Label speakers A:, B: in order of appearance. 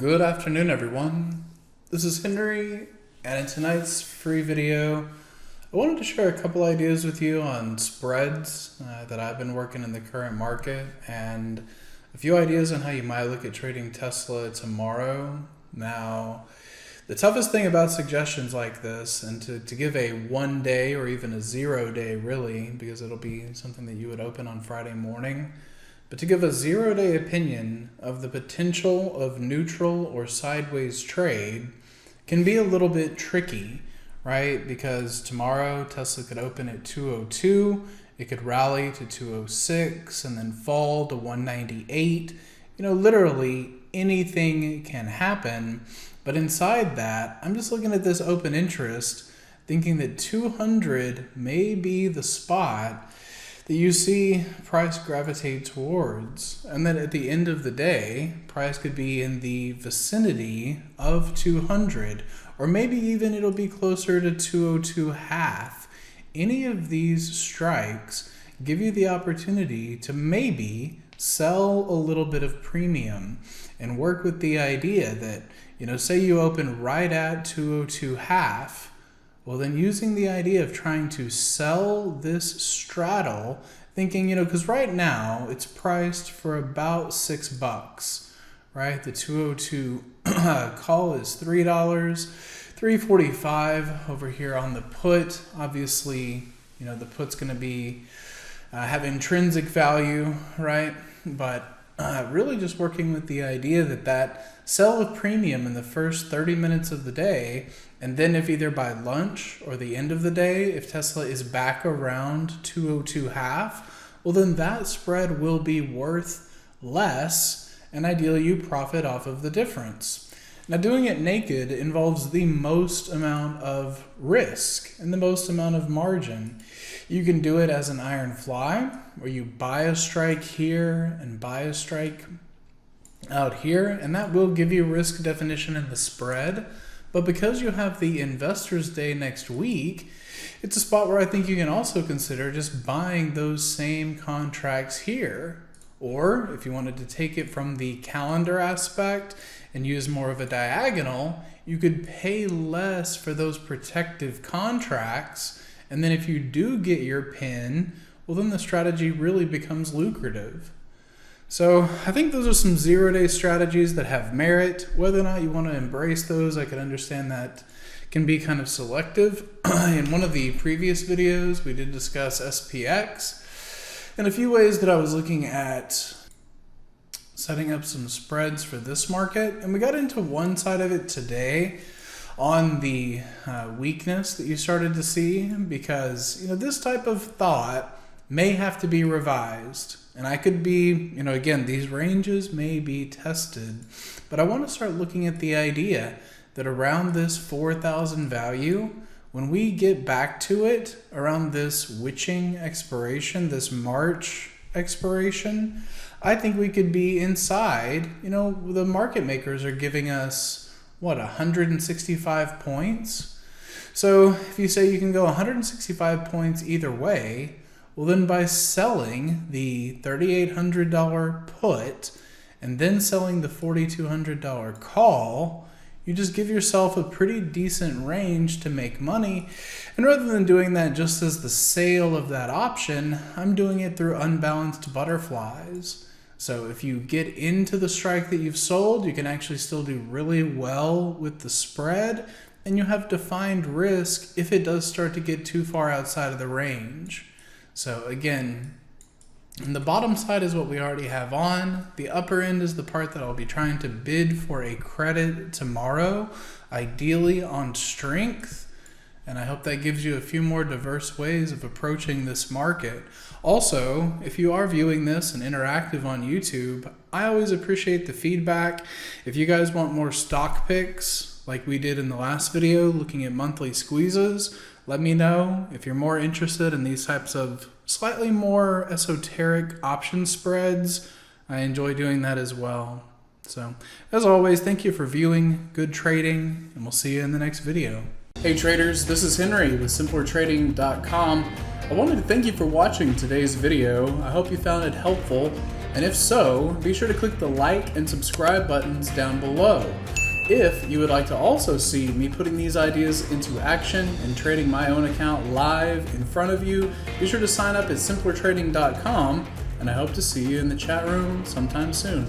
A: Good afternoon, everyone. This is Henry, and in tonight's free video, I wanted to share a couple ideas with you on spreads that I've been working in the current market, and a few ideas on how you might look at trading Tesla tomorrow. Now, the toughest thing about suggestions like this, and to give a 1 day or even a 0 day really, because it'll be something that you would open on Friday morning, but to give a 0 day opinion of the potential of neutral or sideways trade can be a little bit tricky, right? Because tomorrow Tesla could open at 202, it could rally to 206 and then fall to 198. Literally anything can happen. But inside that, I'm just looking at this open interest, thinking that 200 may be the spot that you see price gravitate towards, and that at the end of the day, price could be in the vicinity of 200, or maybe even it'll be closer to 202 half. Any of these strikes give you the opportunity to maybe sell a little bit of premium and work with the idea that, say you open right at 202 half, well, then using the idea of trying to sell this straddle, thinking, because right now it's priced for about $6, right? The 202 call is $3, $3.45 over here on the put. Obviously, the put's going to be have intrinsic value, right? But really just working with the idea that sell a premium in the first 30 minutes of the day, and then if either by lunch or the end of the day, if Tesla is back around 202 half, well then that spread will be worth less, and ideally you profit off of the difference. Now, doing it naked involves the most amount of risk and the most amount of margin. You can do it as an iron fly, where you buy a strike here and buy a strike out here, and that will give you risk definition in the spread. But because you have the Investors Day next week, it's a spot where I think you can also consider just buying those same contracts here. Or if you wanted to take it from the calendar aspect and use more of a diagonal, you could pay less for those protective contracts. And then if you do get your pin, well, then the strategy really becomes lucrative. So I think those are some 0 day strategies that have merit. Whether or not you want to embrace those, I can understand that can be kind of selective. In one of the previous videos, we did discuss SPX and a few ways that I was looking at setting up some spreads for this market. And we got into one side of it today on the weakness that you started to see, because this type of thought may have to be revised. And I could be, again, these ranges may be tested, but I want to start looking at the idea that around this 4,000 value, when we get back to it, around this witching expiration, this March expiration, I think we could be inside. The market makers are giving us, 165 points? So if you say you can go 165 points either way, well, then by selling the $3,800 put and then selling the $4,200 call, you just give yourself a pretty decent range to make money. And rather than doing that just as the sale of that option, I'm doing it through unbalanced butterflies. So if you get into the strike that you've sold, you can actually still do really well with the spread, and you have defined risk if it does start to get too far outside of the range. So again, the bottom side is what we already have on. The upper end is the part that I'll be trying to bid for a credit tomorrow, ideally on strength. And I hope that gives you a few more diverse ways of approaching this market. Also, if you are viewing this and interactive on YouTube, I always appreciate the feedback. If you guys want more stock picks like we did in the last video, looking at monthly squeezes, let me know. If you're more interested in these types of slightly more esoteric option spreads, I enjoy doing that as well. So, as always, thank you for viewing, good trading, and we'll see you in the next video. Hey traders, this is Henry with simplertrading.com. I wanted to thank you for watching today's video. I hope you found it helpful. And if so, be sure to click the like and subscribe buttons down below. If you would like to also see me putting these ideas into action and trading my own account live in front of you, be sure to sign up at simplertrading.com, and I hope to see you in the chat room sometime soon.